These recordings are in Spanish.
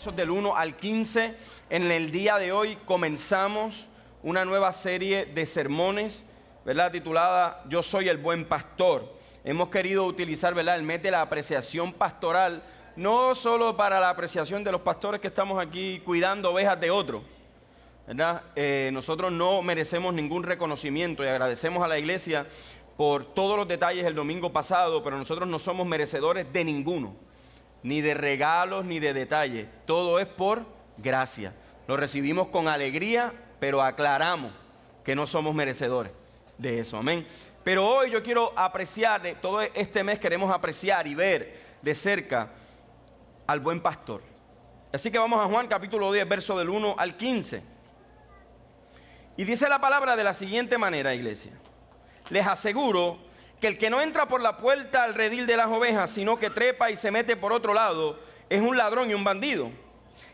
Del 1 al 15, en el día de hoy comenzamos una nueva serie de sermones, ¿verdad?, titulada Yo soy el buen pastor. Hemos querido utilizar, ¿verdad?, el mes de la apreciación pastoral, no solo para la apreciación de los pastores que estamos aquí cuidando ovejas de otros, ¿verdad? Nosotros no merecemos ningún reconocimiento y agradecemos a la iglesia por todos los detalles el domingo pasado, pero nosotros no somos merecedores de ninguno, ni de regalos, ni de detalles. Todo es por gracia. Lo recibimos con alegría, pero aclaramos que no somos merecedores de eso. Amén. Pero hoy yo quiero apreciar, todo este mes queremos apreciar y ver de cerca al buen pastor. Así que vamos a Juan capítulo 10, verso del 1 al 15. Y dice la palabra de la siguiente manera, iglesia. Les aseguro que el que no entra por la puerta al redil de las ovejas, sino que trepa y se mete por otro lado, es un ladrón y un bandido.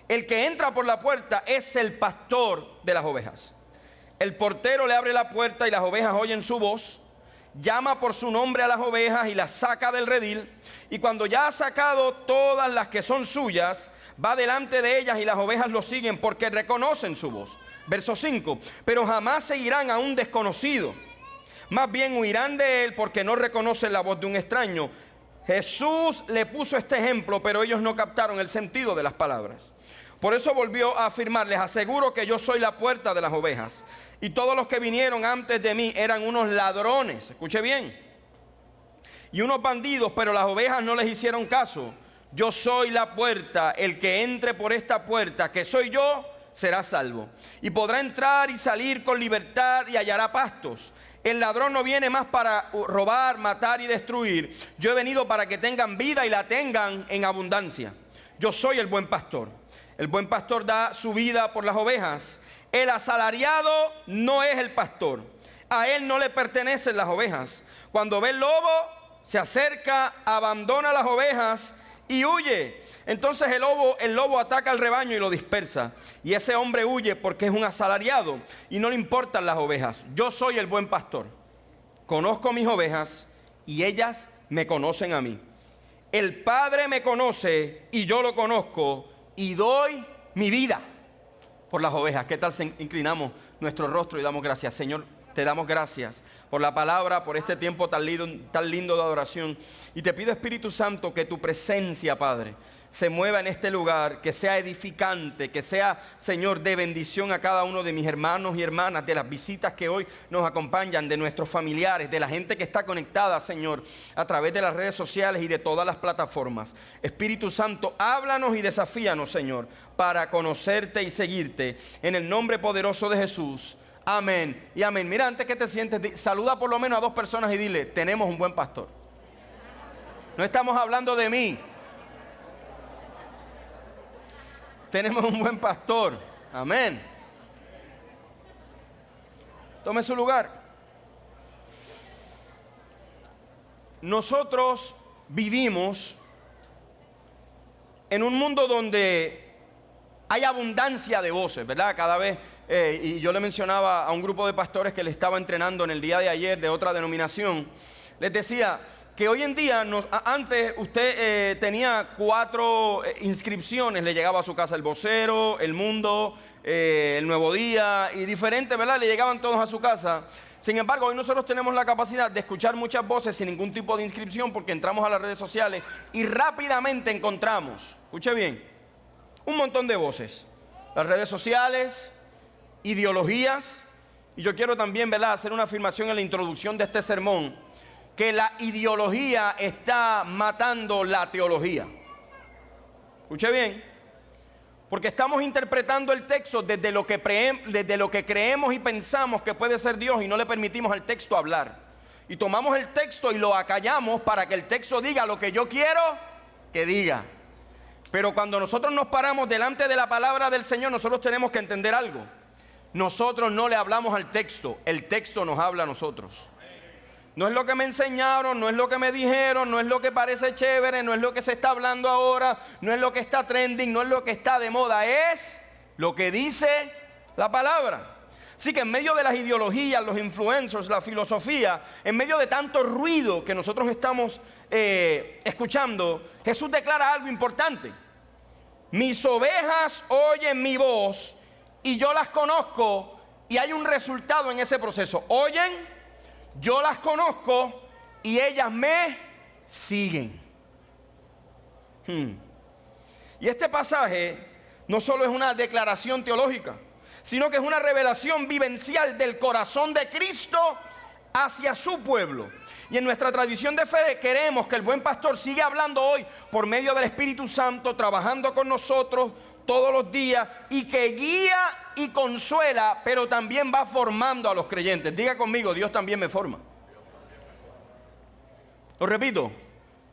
El que entra por la puerta es el pastor de las ovejas. El portero le abre la puerta y las ovejas oyen su voz. Llama por su nombre a las ovejas y las saca del redil. Y cuando ya ha sacado todas las que son suyas, va delante de ellas y las ovejas lo siguen porque reconocen su voz. Verso 5. Pero jamás seguirán a un desconocido. Más bien huirán de él porque no reconocen la voz de un extraño. Jesús le puso este ejemplo, pero ellos no captaron el sentido de las palabras. Por eso volvió a afirmar: les aseguro que yo soy la puerta de las ovejas. Y todos los que vinieron antes de mí eran unos ladrones, escuche bien, y unos bandidos, pero las ovejas no les hicieron caso. Yo soy la puerta, el que entre por esta puerta, que soy yo, será salvo. Y podrá entrar y salir con libertad y hallará pastos. El ladrón no viene más para robar, matar y destruir. Yo he venido para que tengan vida y la tengan en abundancia. Yo soy el buen pastor. El buen pastor da su vida por las ovejas. El asalariado no es el pastor. A él no le pertenecen las ovejas. Cuando ve el lobo, se acerca, abandona las ovejas y huye. Entonces el lobo ataca al rebaño y lo dispersa. Y ese hombre huye porque es un asalariado y no le importan las ovejas. Yo soy el buen pastor. Conozco mis ovejas y ellas me conocen a mí. El Padre me conoce y yo lo conozco y doy mi vida por las ovejas. ¿Qué tal si inclinamos nuestro rostro y damos gracias? Señor, te damos gracias por la palabra, por este tiempo tan lindo de adoración. Y te pido, Espíritu Santo, que tu presencia, Padre, se mueva en este lugar, que sea edificante, que sea, Señor, de bendición a cada uno de mis hermanos y hermanas, de las visitas que hoy nos acompañan, de nuestros familiares, de la gente que está conectada, Señor, a través de las redes sociales y de todas las plataformas. Espíritu Santo, háblanos y desafíanos, Señor, para conocerte y seguirte, en el nombre poderoso de Jesús. Amén y amén. Mira, antes que te sientes, saluda por lo menos a 2 personas y dile: tenemos un buen pastor. No estamos hablando de mí. Tenemos un buen pastor. Amén. Tome su lugar. Nosotros vivimos en un mundo donde hay abundancia de voces, ¿verdad? Cada vez, y yo le mencionaba a un grupo de pastores que le estaba entrenando en el día de ayer de otra denominación, les decía que hoy en día, antes usted tenía 4 inscripciones, le llegaba a su casa El Vocero, El Mundo, El Nuevo Día y diferentes, ¿verdad? Le llegaban todos a su casa. Sin embargo, hoy nosotros tenemos la capacidad de escuchar muchas voces sin ningún tipo de inscripción, porque entramos a las redes sociales y rápidamente encontramos, escuche bien, un montón de voces. Las redes sociales, ideologías, y yo quiero también, ¿verdad?, hacer una afirmación en la introducción de este sermón, que la ideología está matando la teología. Escuche bien, porque estamos interpretando el texto desde lo que creemos y pensamos que puede ser Dios, y no le permitimos al texto hablar. Y tomamos el texto y lo acallamos para que el texto diga lo que yo quiero que diga. Pero cuando nosotros nos paramos delante de la palabra del Señor, nosotros tenemos que entender algo. Nosotros no le hablamos al texto, el texto nos habla a nosotros. No es lo que me enseñaron, no es lo que me dijeron, no es lo que parece chévere, no es lo que se está hablando ahora, no es lo que está trending, no es lo que está de moda, es lo que dice la palabra. Así que en medio de las ideologías, los influencers, la filosofía, en medio de tanto ruido que nosotros estamos escuchando, Jesús declara algo importante. Mis ovejas oyen mi voz y yo las conozco, y hay un resultado en ese proceso. Oyen, yo las conozco y ellas me siguen. Y este pasaje no solo es una declaración teológica, sino que es una revelación vivencial del corazón de Cristo hacia su pueblo. Y en nuestra tradición de fe queremos que el buen pastor siga hablando hoy por medio del Espíritu Santo, trabajando con nosotros todos los días, y que guía y consuela, pero también va formando a los creyentes. Diga conmigo: Dios también me forma. Lo repito: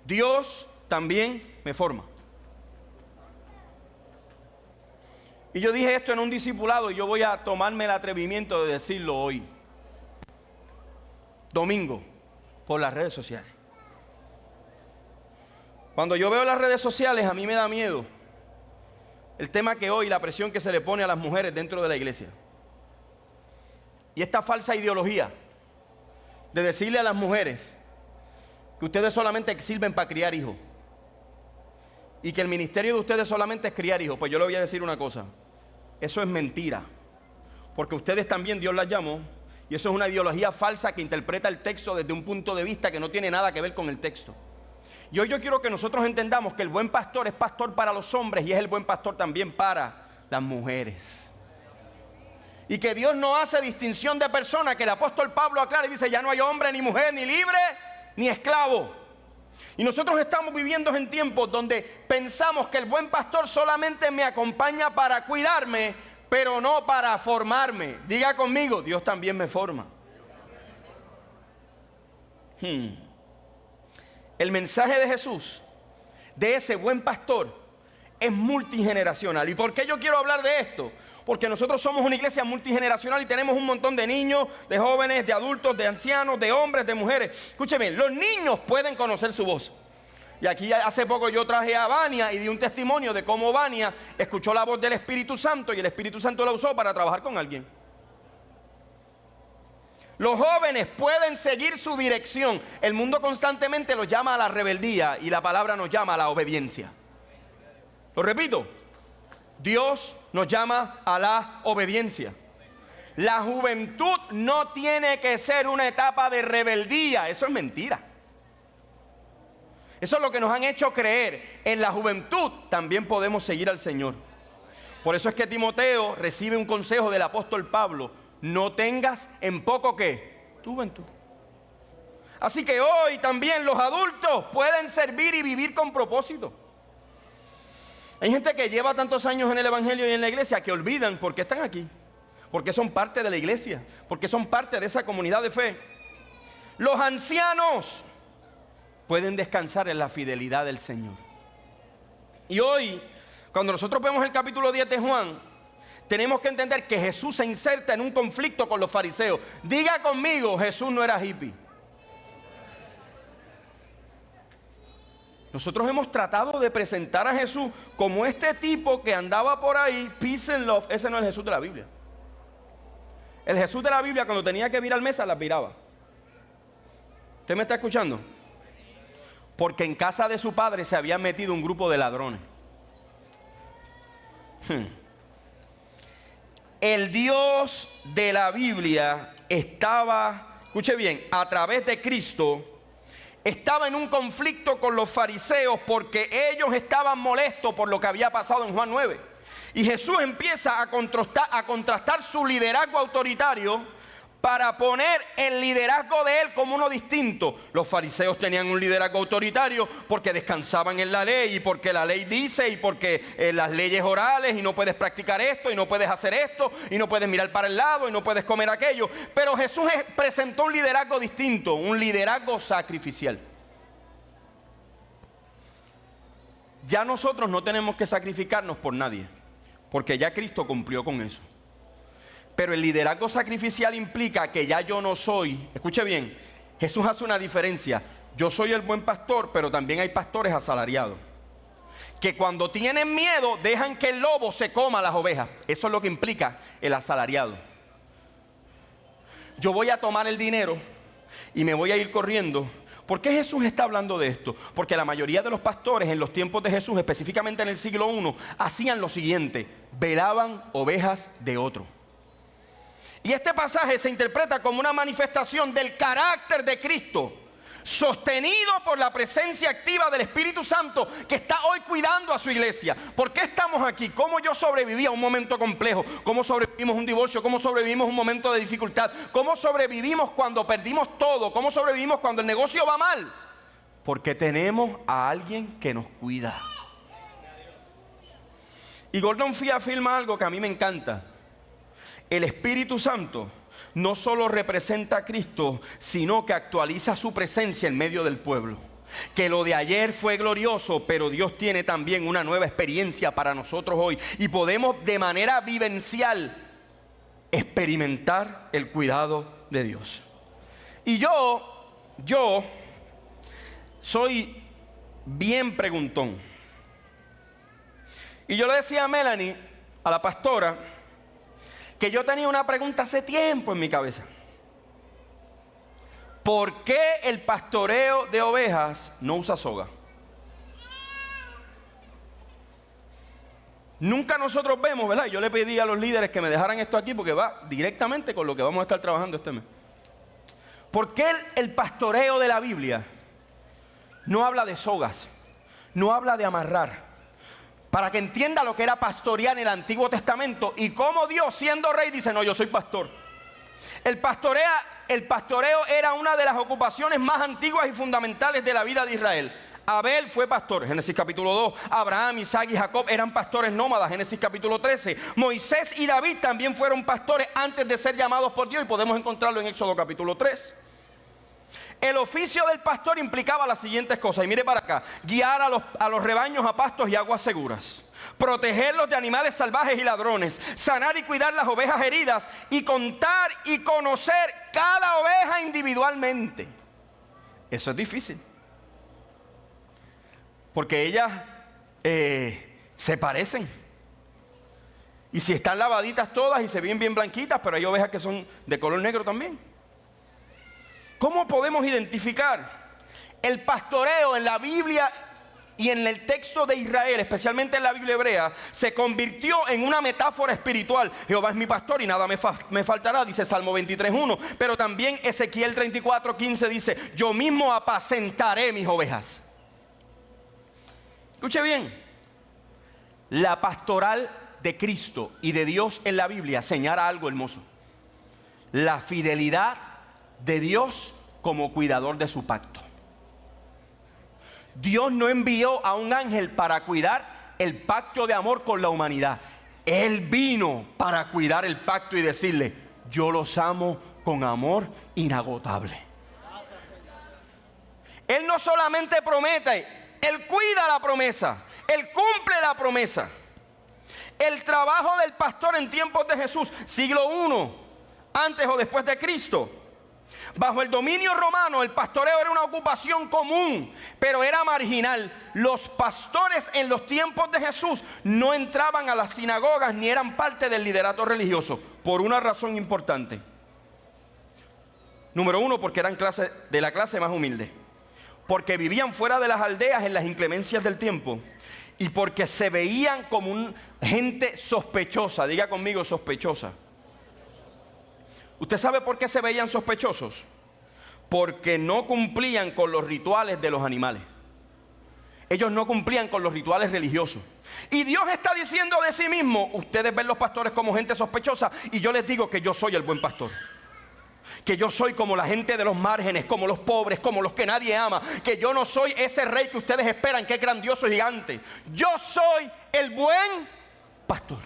Dios también me forma. Y yo dije esto en un discipulado, y yo voy a tomarme el atrevimiento de decirlo hoy, domingo, por las redes sociales. Cuando yo veo las redes sociales, a mí me da miedo el tema que hoy, la presión que se le pone a las mujeres dentro de la iglesia. Y esta falsa ideología de decirle a las mujeres que ustedes solamente sirven para criar hijos, y que el ministerio de ustedes solamente es criar hijos. Pues yo le voy a decir una cosa: eso es mentira, porque ustedes también Dios las llamó, y eso es una ideología falsa que interpreta el texto desde un punto de vista que no tiene nada que ver con el texto. Y hoy yo quiero que nosotros entendamos que el buen pastor es pastor para los hombres, y es el buen pastor también para las mujeres. Y que Dios no hace distinción de personas, que el apóstol Pablo aclara y dice: ya no hay hombre ni mujer, ni libre ni esclavo. Y nosotros estamos viviendo en tiempos donde pensamos que el buen pastor solamente me acompaña para cuidarme, pero no para formarme. Diga conmigo: Dios también me forma. El mensaje de Jesús, de ese buen pastor, es multigeneracional. ¿Y por qué yo quiero hablar de esto? Porque nosotros somos una iglesia multigeneracional y tenemos un montón de niños, de jóvenes, de adultos, de ancianos, de hombres, de mujeres. Escúcheme, los niños pueden conocer su voz. Y aquí hace poco yo traje a Vania y di un testimonio de cómo Vania escuchó la voz del Espíritu Santo, y el Espíritu Santo la usó para trabajar con alguien. Los jóvenes pueden seguir su dirección. El mundo constantemente los llama a la rebeldía, y la palabra nos llama a la obediencia. Lo repito: Dios nos llama a la obediencia. La juventud no tiene que ser una etapa de rebeldía. Eso es mentira. Eso es lo que nos han hecho creer. En la juventud también podemos seguir al Señor. Por eso es que Timoteo recibe un consejo del apóstol Pablo: no tengas en poco ¿qué? Tu juventud. Así que hoy también los adultos pueden servir y vivir con propósito. Hay gente que lleva tantos años en el evangelio y en la iglesia que olvidan por qué están aquí, porque son parte de la iglesia, porque son parte de esa comunidad de fe. Los ancianos pueden descansar en la fidelidad del Señor. Y hoy, cuando nosotros vemos el capítulo 10 de Juan, tenemos que entender que Jesús se inserta en un conflicto con los fariseos. Diga conmigo: Jesús no era hippie. Nosotros hemos tratado de presentar a Jesús como este tipo que andaba por ahí, peace and love. Ese no es el Jesús de la Biblia. El Jesús de la Biblia, cuando tenía que virar mesa, las viraba. ¿Usted me está escuchando? Porque en casa de su padre se había metido un grupo de ladrones. El Dios de la Biblia estaba, escuche bien, a través de Cristo, estaba en un conflicto con los fariseos, porque ellos estaban molestos por lo que había pasado en Juan 9. Y Jesús empieza a contrastar su liderazgo autoritario para poner el liderazgo de él como uno distinto. Los fariseos tenían un liderazgo autoritario porque descansaban en la ley, y porque la ley dice, y porque las leyes orales, y no puedes practicar esto, y no puedes hacer esto, y no puedes mirar para el lado, y no puedes comer aquello. Pero Jesús presentó un liderazgo distinto, un liderazgo sacrificial. Ya nosotros no tenemos que sacrificarnos por nadie, porque ya Cristo cumplió con eso. Pero el liderazgo sacrificial implica que ya yo no soy, escuche bien, Jesús hace una diferencia. Yo soy el buen pastor, pero también hay pastores asalariados, que cuando tienen miedo dejan que el lobo se coma las ovejas. Eso es lo que implica el asalariado. Yo voy a tomar el dinero y me voy a ir corriendo, ¿Por qué Jesús está hablando de esto? Porque la mayoría de los pastores en los tiempos de Jesús, específicamente en el siglo I, hacían lo siguiente: velaban ovejas de otro. Y este pasaje se interpreta como una manifestación del carácter de Cristo, sostenido por la presencia activa del Espíritu Santo, que está hoy cuidando a su iglesia. ¿Por qué estamos aquí? ¿Cómo yo sobreviví a un momento complejo? ¿Cómo sobrevivimos un divorcio? ¿Cómo sobrevivimos un momento de dificultad? ¿Cómo sobrevivimos cuando perdimos todo? ¿Cómo sobrevivimos cuando el negocio va mal? Porque tenemos a alguien que nos cuida. Y Gordon Fee afirma algo que a mí me encanta. El Espíritu Santo no solo representa a Cristo, sino que actualiza su presencia en medio del pueblo. Que lo de ayer fue glorioso, pero Dios tiene también una nueva experiencia para nosotros hoy. Y podemos de manera vivencial experimentar el cuidado de Dios. Y yo soy bien preguntón. Y yo le decía a Melanie, a la pastora, que yo tenía una pregunta hace tiempo en mi cabeza. ¿Por qué el pastoreo de ovejas no usa soga? Nunca nosotros vemos, ¿verdad? Yo le pedí a los líderes que me dejaran esto aquí porque va directamente con lo que vamos a estar trabajando este mes. ¿Por qué el pastoreo de la Biblia no habla de sogas? No habla de amarrar. Para que entienda lo que era pastorear en el Antiguo Testamento y cómo Dios, siendo rey, dice: no, yo soy pastor. El pastoreo era una de las ocupaciones más antiguas y fundamentales de la vida de Israel. Abel fue pastor, Génesis capítulo 2. Abraham, Isaac y Jacob eran pastores nómadas, Génesis capítulo 13. Moisés y David también fueron pastores antes de ser llamados por Dios, y podemos encontrarlo en Éxodo capítulo 3. El oficio del pastor implicaba las siguientes cosas, y mire para acá: guiar a los rebaños a pastos y aguas seguras, protegerlos de animales salvajes y ladrones, sanar y cuidar las ovejas heridas, y contar y conocer cada oveja individualmente. Eso es difícil, porque ellas se parecen, y si están lavaditas todas y se ven bien blanquitas, pero hay ovejas que son de color negro también. ¿Cómo podemos identificar? El pastoreo en la Biblia y en el texto de Israel, especialmente en la Biblia hebrea, se convirtió en una metáfora espiritual. Jehová es mi pastor y nada me faltará, dice Salmo 23:1. Pero también Ezequiel 34:15 dice: yo mismo apacentaré mis ovejas. Escuche bien, la pastoral de Cristo y de Dios en la Biblia señala algo hermoso: la fidelidad de Dios como cuidador de su pacto. Dios no envió a un ángel para cuidar el pacto de amor con la humanidad. Él vino para cuidar el pacto y decirle: yo los amo con amor inagotable. Él no solamente promete, Él cuida la promesa, Él cumple la promesa. El trabajo del pastor en tiempos de Jesús, siglo I, antes o después de Cristo, bajo el dominio romano, el pastoreo era una ocupación común, pero era marginal. Los pastores en los tiempos de Jesús no entraban a las sinagogas ni eran parte del liderato religioso, por una razón importante. Número uno, porque eran de la clase más humilde, porque vivían fuera de las aldeas en las inclemencias del tiempo, y porque se veían como gente sospechosa. Diga conmigo: sospechosa. ¿Usted sabe por qué se veían sospechosos? Porque no cumplían con los rituales de los animales. Ellos no cumplían con los rituales religiosos. Y Dios está diciendo de sí mismo: ustedes ven los pastores como gente sospechosa, y yo les digo que yo soy el buen pastor. Que yo soy como la gente de los márgenes, como los pobres, como los que nadie ama. Que yo no soy ese rey que ustedes esperan, que es grandioso y gigante. Yo soy el buen pastor.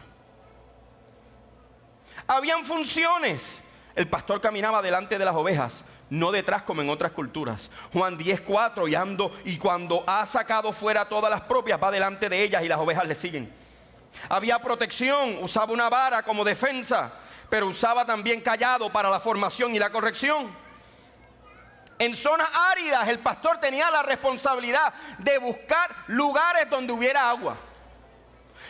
Habían funciones. El pastor caminaba delante de las ovejas, no detrás como en otras culturas. Juan 10:4, y cuando ha sacado fuera todas las propias, va delante de ellas y las ovejas le siguen. Había protección, usaba una vara como defensa, pero usaba también cayado para la formación y la corrección. En zonas áridas, el pastor tenía la responsabilidad de buscar lugares donde hubiera agua.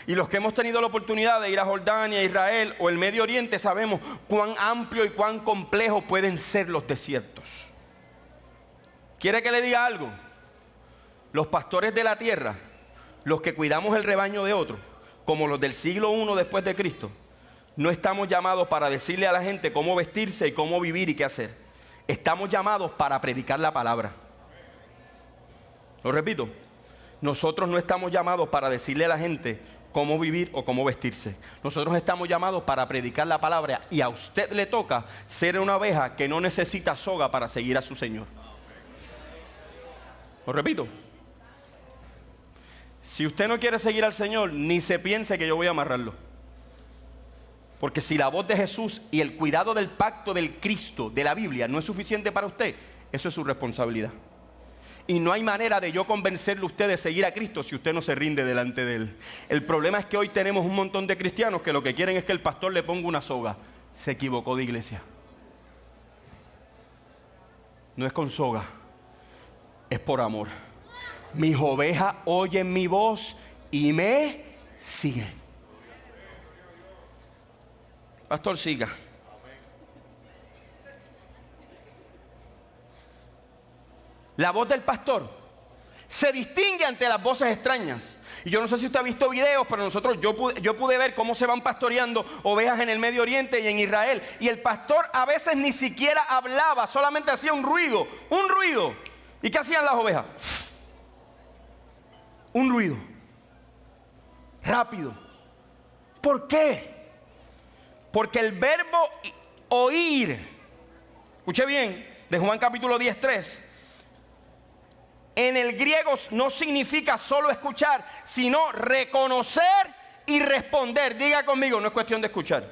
Y los que hemos tenido la oportunidad de ir a Jordania, Israel o el Medio Oriente, sabemos cuán amplio y cuán complejo pueden ser los desiertos. ¿Quiere que le diga algo? Los pastores de la tierra, los que cuidamos el rebaño de otros, como los del siglo I después de Cristo, no estamos llamados para decirle a la gente cómo vestirse y cómo vivir y qué hacer. Estamos llamados para predicar la palabra. Lo repito, nosotros no estamos llamados para decirle a la gente cómo vivir o cómo vestirse. Nosotros estamos llamados para predicar la palabra, y a usted le toca ser una oveja que no necesita soga para seguir a su Señor. Lo repito, si usted no quiere seguir al Señor, ni se piense que yo voy a amarrarlo. Porque si la voz de Jesús y el cuidado del pacto del Cristo, de la Biblia, no es suficiente para usted, eso es su responsabilidad. Y no hay manera de yo convencerle a usted de seguir a Cristo si usted no se rinde delante de Él. El problema es que hoy tenemos un montón de cristianos que lo que quieren es que el pastor le ponga una soga. Se equivocó de iglesia. No es con soga, es por amor. Mis ovejas oyen mi voz y me siguen. Pastor, siga. La voz del pastor se distingue ante las voces extrañas. Y yo no sé si usted ha visto videos, pero yo pude ver cómo se van pastoreando ovejas en el Medio Oriente y en Israel. Y el pastor a veces ni siquiera hablaba, solamente hacía un ruido. ¿Y qué hacían las ovejas? Un ruido. Rápido. ¿Por qué? Porque el verbo oír, escuche bien, de Juan capítulo 10:3, en el griego no significa solo escuchar, sino reconocer y responder. Diga conmigo, no es cuestión de escuchar.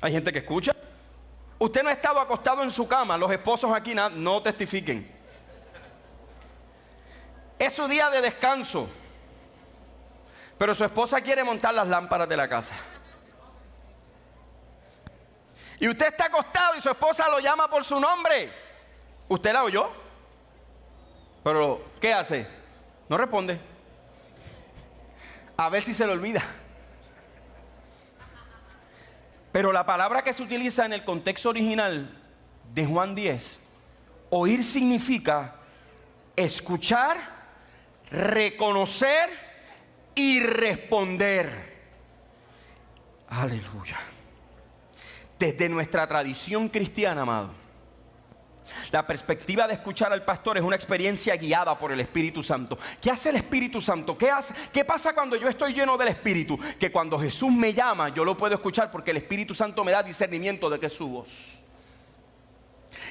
Hay gente que escucha. Usted no ha estado acostado en su cama, los esposos aquí no testifiquen. Es su día de descanso, pero su esposa quiere montar las lámparas de la casa. Y usted está acostado y su esposa lo llama por su nombre. ¿Usted la oyó? Pero, ¿qué hace? No responde. A ver si se le olvida. Pero la palabra que se utiliza en el contexto original de Juan 10, oír significa escuchar, reconocer y responder. Aleluya. Desde nuestra tradición cristiana, amado, la perspectiva de escuchar al pastor es una experiencia guiada por el Espíritu Santo. ¿Qué hace el Espíritu Santo? ¿Qué pasa cuando yo estoy lleno del Espíritu? Que cuando Jesús me llama, yo lo puedo escuchar porque el Espíritu Santo me da discernimiento de que es su voz.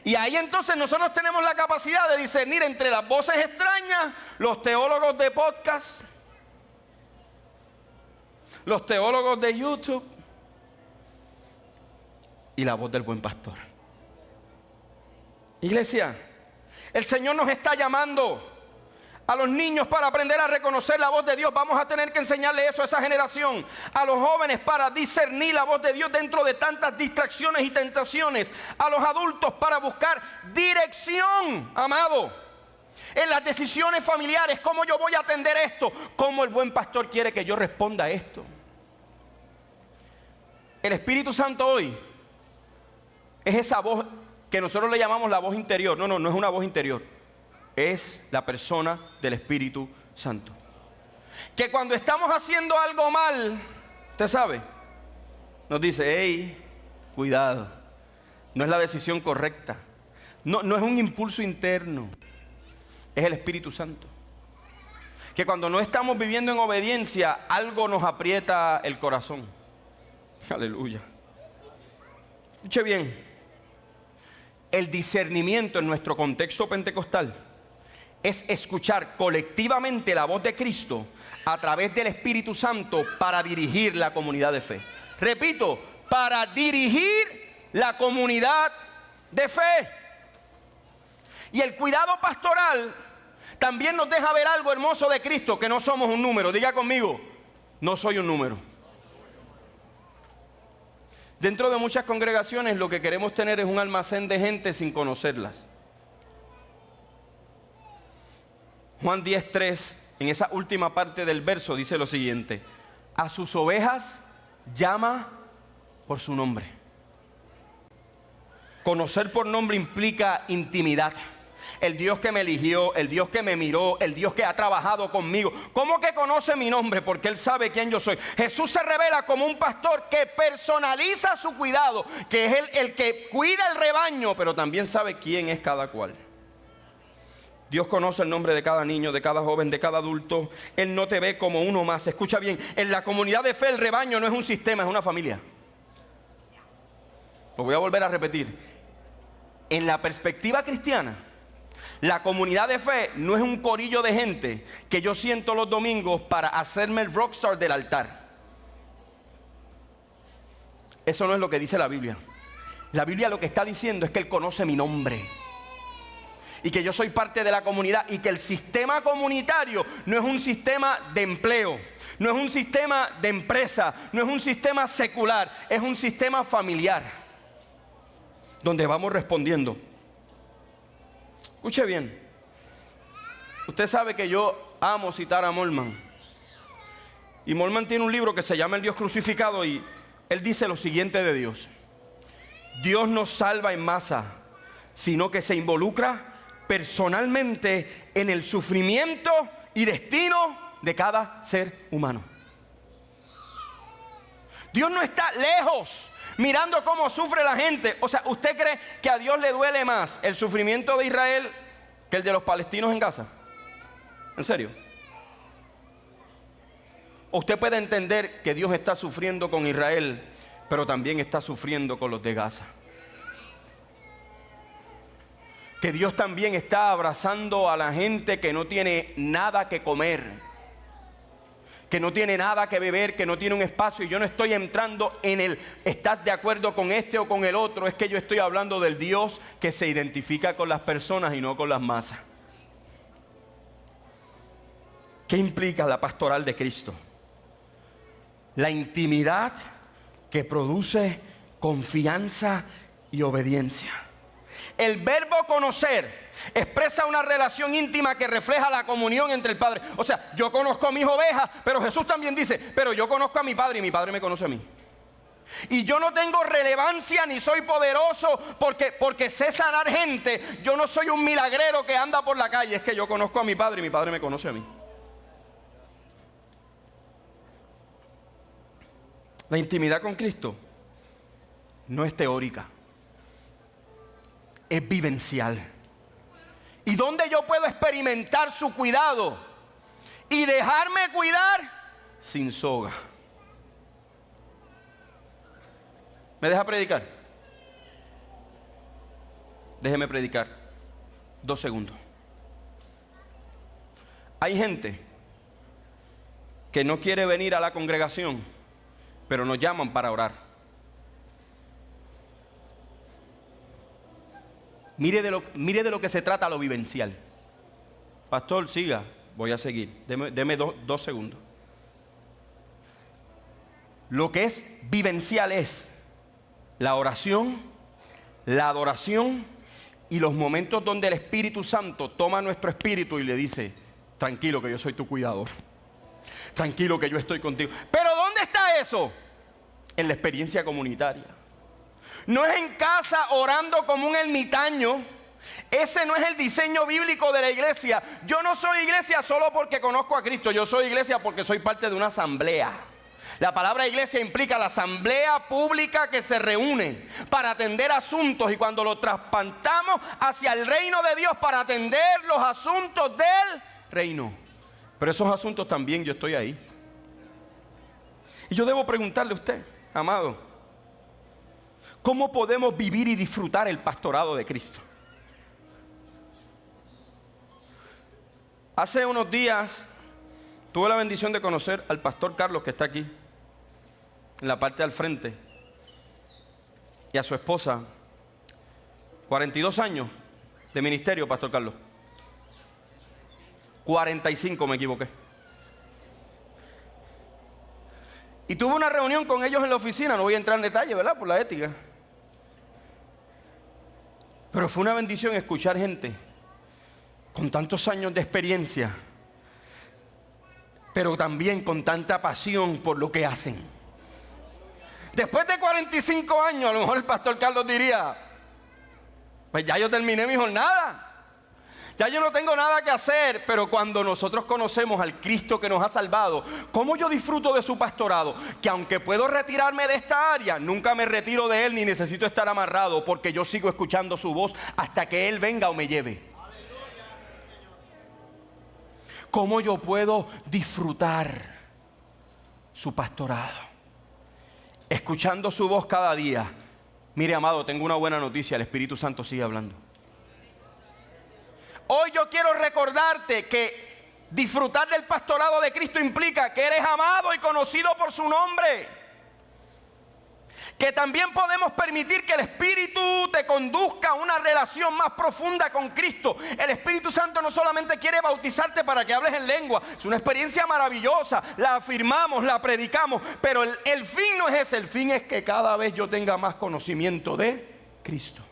Y ahí entonces nosotros tenemos la capacidad de discernir entre las voces extrañas, los teólogos de podcast, los teólogos de YouTube y la voz del buen pastor. Iglesia, el Señor nos está llamando a los niños para aprender a reconocer la voz de Dios. Vamos a tener que enseñarle eso a esa generación. A los jóvenes para discernir la voz de Dios dentro de tantas distracciones y tentaciones. A los adultos para buscar dirección, amado, en las decisiones familiares. ¿Cómo yo voy a atender esto? ¿Cómo el buen pastor quiere que yo responda a esto? El Espíritu Santo hoy es esa voz que nosotros le llamamos la voz interior. No es una voz interior. Es la persona del Espíritu Santo. Que cuando estamos haciendo algo mal, usted sabe, nos dice, hey, cuidado, no es la decisión correcta. No es un impulso interno, es el Espíritu Santo. Que cuando no estamos viviendo en obediencia, algo nos aprieta el corazón. Aleluya. Escuche bien. El discernimiento en nuestro contexto pentecostal es escuchar colectivamente la voz de Cristo a través del Espíritu Santo para dirigir la comunidad de fe. Repito, para dirigir la comunidad de fe. Y el cuidado pastoral también nos deja ver algo hermoso de Cristo, que no somos un número. Diga conmigo, no soy un número. Dentro de muchas congregaciones lo que queremos tener es un almacén de gente sin conocerlas. Juan 10:3, en esa última parte del verso dice lo siguiente: a sus ovejas llama por su nombre. Conocer por nombre implica intimidad. el Dios que me eligió, el Dios que me miró, el Dios que ha trabajado conmigo. ¿Cómo que conoce mi nombre? Porque Él sabe quién yo soy. Jesús se revela como un pastor que personaliza su cuidado, que es el que cuida el rebaño, pero también sabe quién es cada cual. Dios conoce el nombre de cada niño, de cada joven, de cada adulto. Él no te ve como uno más. Escucha bien, en la comunidad de fe el rebaño no es un sistema, es una familia. Lo voy a volver a repetir. En la perspectiva cristiana, la comunidad de fe no es un corillo de gente que yo siento los domingos para hacerme el rockstar del altar. Eso no es lo que dice la Biblia. La Biblia lo que está diciendo es que Él conoce mi nombre y que yo soy parte de la comunidad, y que el sistema comunitario no es un sistema de empleo, no es un sistema de empresa, no es un sistema secular, es un sistema familiar donde vamos respondiendo. Escuche bien, usted sabe que yo amo citar a Moltmann, y Moltmann tiene un libro que se llama El Dios Crucificado, y él dice lo siguiente de Dios: Dios no salva en masa, sino que se involucra personalmente en el sufrimiento y destino de cada ser humano. Dios no está lejos mirando cómo sufre la gente. O sea, ¿usted cree que a Dios le duele más el sufrimiento de Israel que el de los palestinos en Gaza? ¿En serio? Usted puede entender que Dios está sufriendo con Israel, pero también está sufriendo con los de Gaza. Que Dios también está abrazando a la gente que no tiene nada que comer, que no tiene nada que beber, que no tiene un espacio. Y yo no estoy entrando en el ¿estás de acuerdo con este o con el otro? Es que yo estoy hablando del Dios que se identifica con las personas y no con las masas. ¿Qué implica la pastoral de Cristo? La intimidad que produce confianza y obediencia. El verbo conocer expresa una relación íntima que refleja la comunión entre el Padre. O sea, yo conozco a mis ovejas, pero Jesús también dice, pero yo conozco a mi Padre y mi Padre me conoce a mí. Y yo no tengo relevancia ni soy poderoso porque sé sanar gente. Yo no soy un milagrero que anda por la calle. Es que yo conozco a mi Padre y mi Padre me conoce a mí. La intimidad con Cristo no es teórica, es vivencial. ¿Y dónde yo puedo experimentar su cuidado y dejarme cuidar? Sin soga. ¿Me deja predicar? Déjeme predicar 2 segundos. Hay gente que no quiere venir a la congregación, pero nos llaman para orar. Mire de lo que se trata lo vivencial. Pastor, siga. Voy a seguir. Deme 2 segundos. Lo que es vivencial es la oración, la adoración y los momentos donde el Espíritu Santo toma nuestro espíritu y le dice, tranquilo que yo soy tu cuidador. Tranquilo que yo estoy contigo. Pero ¿dónde está eso? En la experiencia comunitaria. No es en casa orando como un ermitaño. Ese no es el diseño bíblico de la iglesia. Yo no soy iglesia solo porque conozco a Cristo. Yo soy iglesia porque soy parte de una asamblea. La palabra iglesia implica la asamblea pública que se reúne para atender asuntos, y cuando lo trasplantamos hacia el reino de Dios para atender los asuntos del reino. Pero esos asuntos también yo estoy ahí. Y yo debo preguntarle a usted, amado, ¿cómo podemos vivir y disfrutar el pastorado de Cristo? Hace unos días tuve la bendición de conocer al pastor Carlos, que está aquí, en la parte del frente, y a su esposa. 42 años de ministerio, pastor Carlos. 45, me equivoqué. Y tuve una reunión con ellos en la oficina. No voy a entrar en detalle, ¿verdad? Por la ética. Pero fue una bendición escuchar gente con tantos años de experiencia, pero también con tanta pasión por lo que hacen. Después de 45 años, a lo mejor el pastor Carlos diría, pues ya yo terminé mi jornada. Ya yo no tengo nada que hacer, pero cuando nosotros conocemos al Cristo que nos ha salvado, ¿cómo yo disfruto de su pastorado? Que aunque puedo retirarme de esta área, nunca me retiro de Él ni necesito estar amarrado, porque yo sigo escuchando su voz hasta que Él venga o me lleve. ¿Cómo yo puedo disfrutar su pastorado? Escuchando su voz cada día. Mire, amado, tengo una buena noticia, el Espíritu Santo sigue hablando. Hoy yo quiero recordarte que disfrutar del pastorado de Cristo implica que eres amado y conocido por su nombre. Que también podemos permitir que el Espíritu te conduzca a una relación más profunda con Cristo. El Espíritu Santo no solamente quiere bautizarte para que hables en lengua. Es una experiencia maravillosa. La afirmamos, la predicamos. Pero el fin no es ese. El fin es que cada vez yo tenga más conocimiento de Cristo.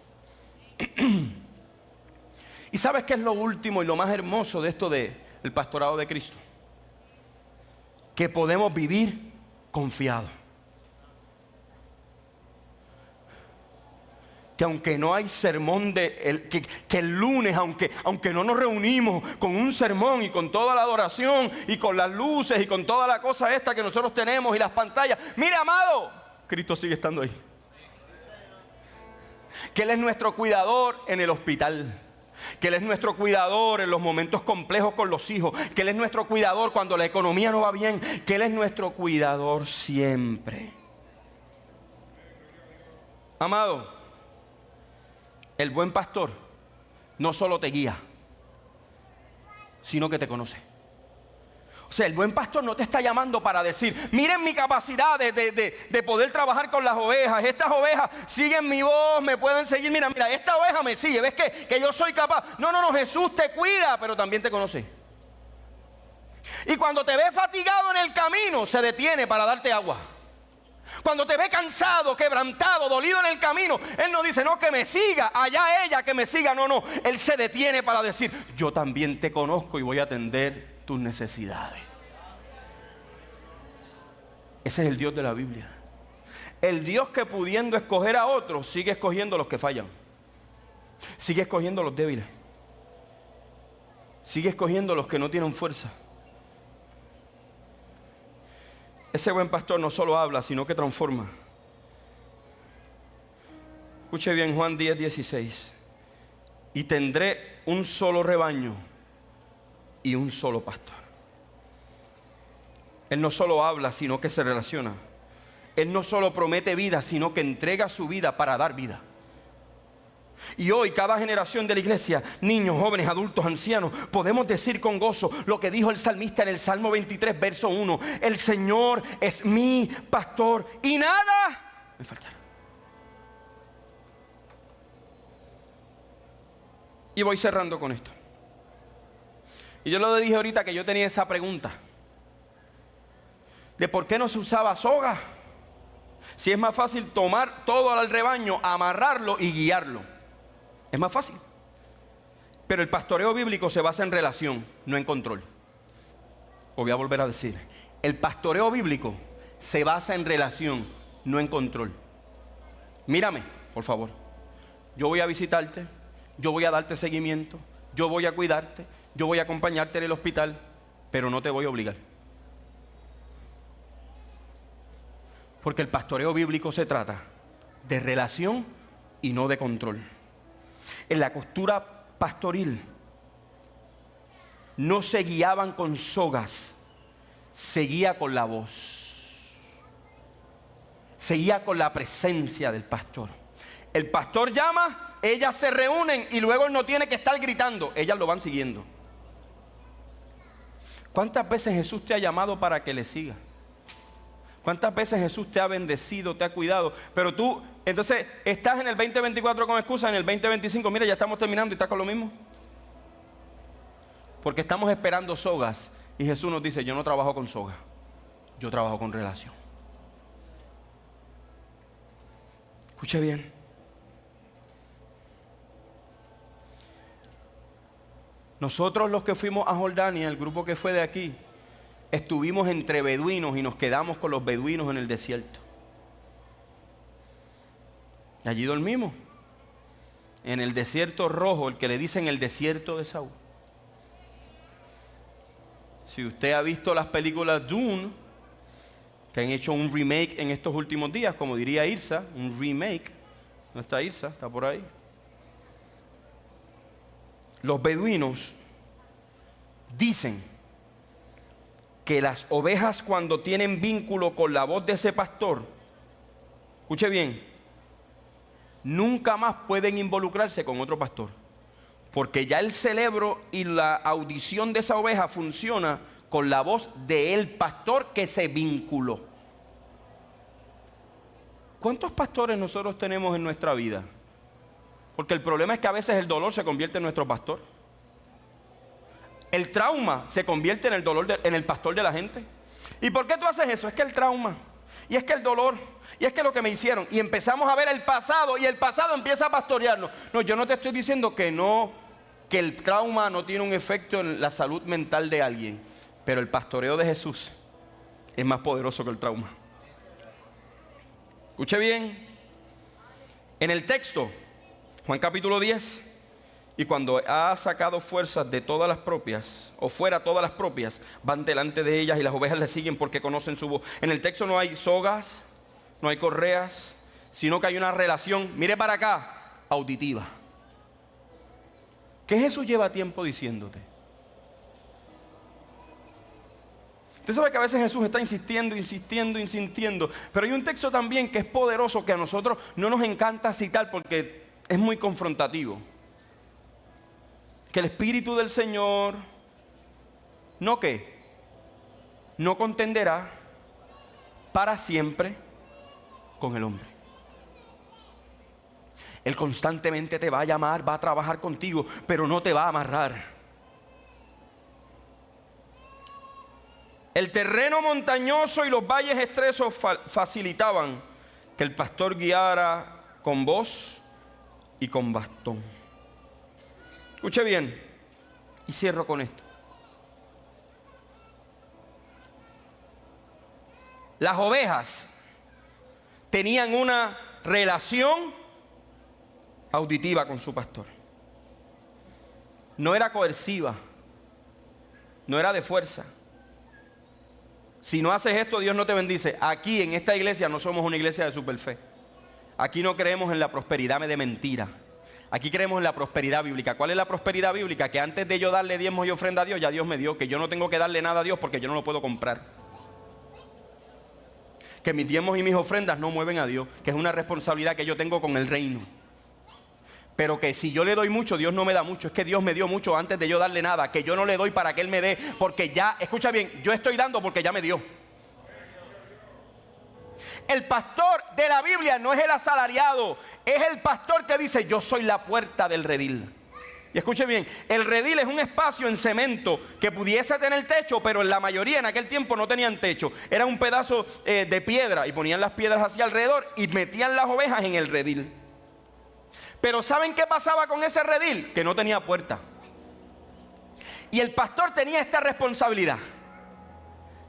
¿Y sabes qué es lo último y lo más hermoso de esto del pastorado de Cristo? Que podemos vivir confiados. Que aunque no hay sermón, que el lunes, aunque no nos reunimos con un sermón y con toda la adoración y con las luces y con toda la cosa esta que nosotros tenemos y las pantallas, mire, amado, Cristo sigue estando ahí. Que Él es nuestro cuidador en el hospital. Que Él es nuestro cuidador en los momentos complejos con los hijos. Que Él es nuestro cuidador cuando la economía no va bien. Que Él es nuestro cuidador siempre. Amado, el buen pastor no solo te guía, sino que te conoce. O sea, el buen pastor no te está llamando para decir: miren mi capacidad de poder trabajar con las ovejas. Estas ovejas siguen mi voz, me pueden seguir. Mira, esta oveja me sigue. ¿Ves que yo soy capaz? No, Jesús te cuida, pero también te conoce. Y cuando te ve fatigado en el camino, se detiene para darte agua. Cuando te ve cansado, quebrantado, dolido en el camino, Él no dice: no, que me siga, allá ella que me siga. No, Él se detiene para decir: yo también te conozco y voy a atender tus necesidades. Ese es el Dios de la Biblia. El Dios que, pudiendo escoger a otros, sigue escogiendo a los que fallan. Sigue escogiendo a los débiles. Sigue escogiendo a los que no tienen fuerza. Ese buen pastor no solo habla, sino que transforma. Escuche bien Juan 10:16. Y tendré un solo rebaño y un solo pastor. Él no solo habla, sino que se relaciona. Él no solo promete vida, sino que entrega su vida para dar vida. Y hoy cada generación de la iglesia, niños, jóvenes, adultos, ancianos, podemos decir con gozo lo que dijo el salmista en el Salmo 23, verso 1. El Señor es mi pastor y nada me faltará. Y voy cerrando con esto. Y yo lo dije ahorita que yo tenía esa pregunta de por qué no se usaba soga. Si es más fácil tomar todo al rebaño, amarrarlo y guiarlo. Es más fácil. Pero el pastoreo bíblico se basa en relación, no en control. Lo voy a volver a decir. El pastoreo bíblico se basa en relación, no en control. Mírame, por favor. Yo voy a visitarte, yo voy a darte seguimiento, yo voy a cuidarte, yo voy a acompañarte en el hospital, pero no te voy a obligar. Porque el pastoreo bíblico se trata de relación y no de control. En la cultura pastoril no se guiaban con sogas, se guía con la voz, se guía con la presencia del pastor. El pastor llama, ellas se reúnen y luego él no tiene que estar gritando, ellas lo van siguiendo. ¿Cuántas veces Jesús te ha llamado para que le sigas? ¿Cuántas veces Jesús te ha bendecido, te ha cuidado? Pero tú, entonces, estás en el 2024 con excusa, en el 2025, mira, ya estamos terminando y estás con lo mismo. Porque estamos esperando sogas. Y Jesús nos dice: yo no trabajo con sogas, yo trabajo con relación. Escuche bien. Nosotros los que fuimos a Jordania, el grupo que fue de aquí, estuvimos entre beduinos y nos quedamos con los beduinos en el desierto. Y allí dormimos. en el desierto rojo, el que le dicen el desierto de Saúl. Si usted ha visto las películas Dune, que han hecho un remake en estos últimos días, como diría Irsa, un remake. ¿No está Irsa? Está por ahí. Los beduinos dicen que las ovejas, cuando tienen vínculo con la voz de ese pastor, escuche bien, nunca más pueden involucrarse con otro pastor, porque ya el cerebro y la audición de esa oveja funciona con la voz del pastor que se vinculó. ¿Cuántos pastores nosotros tenemos en nuestra vida? Porque el problema es que a veces el dolor se convierte en nuestro pastor. El trauma se convierte en el dolor, en el pastor de la gente. ¿Y por qué tú haces eso? Es que el trauma, y es que el dolor, y es que lo que me hicieron. Y empezamos a ver el pasado, y el pasado empieza a pastorearnos. No, yo no te estoy diciendo que no, que el trauma no tiene un efecto en la salud mental de alguien. Pero el pastoreo de Jesús es más poderoso que el trauma. Escuche bien. En el texto, Juan capítulo 10, y cuando ha sacado fuerzas de todas las propias, o fuera todas las propias, van delante de ellas y las ovejas le siguen porque conocen su voz. En el texto no hay sogas, no hay correas, sino que hay una relación, mire para acá, auditiva. ¿Qué Jesús lleva tiempo diciéndote? Usted sabe que a veces Jesús está insistiendo, pero hay un texto también que es poderoso, que a nosotros no nos encanta citar porque es muy confrontativo. Que el Espíritu del Señor, ¿no qué? No contenderá para siempre con el hombre. Él constantemente te va a llamar, va a trabajar contigo, pero no te va a amarrar. El terreno montañoso y los valles estresos facilitaban que el pastor guiara con voz y con bastón. Escuche bien, y cierro con esto. Las ovejas tenían una relación auditiva con su pastor. No era coerciva, no era de fuerza. Si no haces esto, Dios no te bendice. Aquí en esta iglesia no somos una iglesia de superfe. Aquí no creemos en la prosperidad de mentira. Aquí creemos en la prosperidad bíblica. ¿Cuál es la prosperidad bíblica? Que antes de yo darle diezmos y ofrenda a Dios, ya Dios me dio. Que yo no tengo que darle nada a Dios porque yo no lo puedo comprar. Que mis diezmos y mis ofrendas no mueven a Dios. Que es una responsabilidad que yo tengo con el reino. Pero que si yo le doy mucho, Dios no me da mucho. Es que Dios me dio mucho antes de yo darle nada. Que yo no le doy para que Él me dé. Porque ya, escucha bien, yo estoy dando porque ya me dio. El pastor de la Biblia no es el asalariado. Es el pastor que dice, yo soy la puerta del redil. Y escuche bien, el redil es un espacio en cemento que pudiese tener techo, pero en la mayoría en aquel tiempo no tenían techo. Era un pedazo de piedra y ponían las piedras hacia alrededor y metían las ovejas en el redil. Pero ¿saben qué pasaba con ese redil? Que no tenía puerta. Y el pastor tenía esta responsabilidad: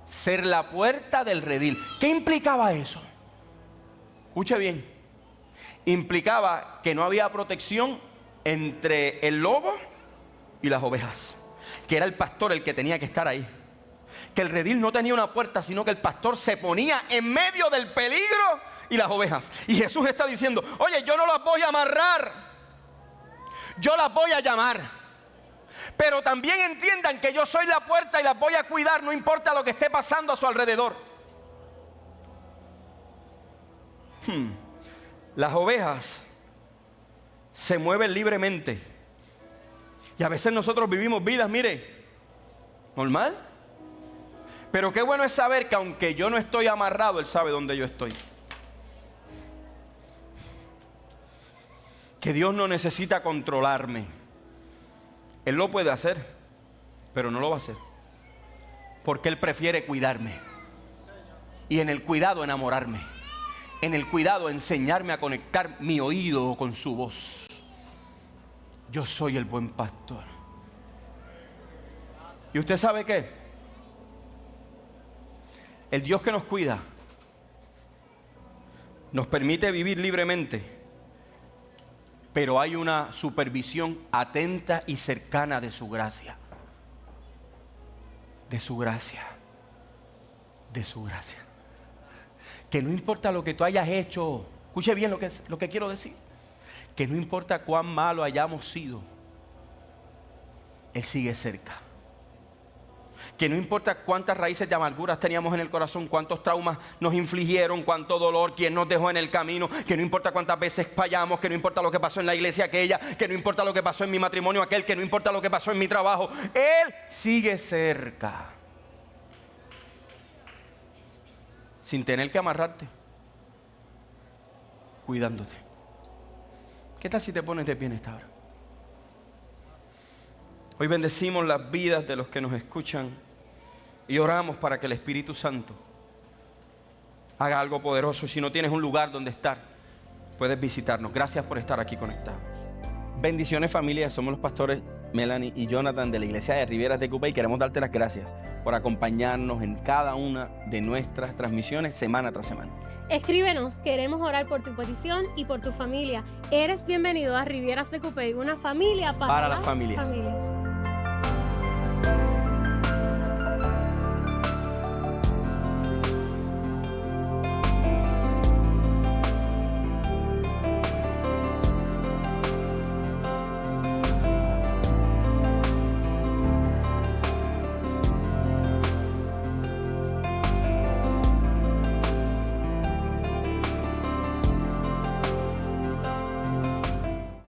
ser la puerta del redil. ¿Qué implicaba eso? Escuche bien. Implicaba que no había protección entre el lobo y las ovejas. Que era el pastor el que tenía que estar ahí. Que el redil no tenía una puerta, sino que el pastor se ponía en medio del peligro y las ovejas. Y Jesús está diciendo, oye, yo no las voy a amarrar, yo las voy a llamar. Pero también entiendan que yo soy la puerta y las voy a cuidar, no importa lo que esté pasando a su alrededor. Las ovejas se mueven libremente. Y a veces nosotros vivimos vidas, mire, normal. Pero qué bueno es saber que aunque yo no estoy amarrado, Él sabe dónde yo estoy. Que Dios no necesita controlarme. Él lo puede hacer, pero no lo va a hacer. Porque Él prefiere cuidarme. Y en el cuidado enamorarme. En el cuidado enseñarme a conectar mi oído con su voz. Yo soy el buen pastor. ¿Y usted sabe qué? El Dios que nos cuida nos permite vivir libremente pero hay una supervisión atenta y cercana de su gracia. De su gracia. De su gracia. Que no importa lo que tú hayas hecho, escuche bien lo que quiero decir, que no importa cuán malo hayamos sido, Él sigue cerca. Que no importa cuántas raíces de amarguras teníamos en el corazón, cuántos traumas nos infligieron, cuánto dolor, quién nos dejó en el camino, que no importa cuántas veces fallamos, que no importa lo que pasó en la iglesia aquella, que no importa lo que pasó en mi matrimonio aquel, que no importa lo que pasó en mi trabajo, Él sigue cerca. Sin tener que amarrarte, cuidándote. ¿Qué tal si te pones de pie en esta hora? Hoy bendecimos las vidas de los que nos escuchan y oramos para que el Espíritu Santo haga algo poderoso. Si no tienes un lugar donde estar, puedes visitarnos. Gracias por estar aquí conectados. Bendiciones, familia. Somos los pastores Melanie y Jonathan de la iglesia de Rivieras de Cupey. Queremos darte las gracias por acompañarnos en cada una de nuestras transmisiones semana tras semana. Escríbenos, queremos orar por tu petición y por tu familia. Eres bienvenido a Rivieras de Cupey, una familia para las familias.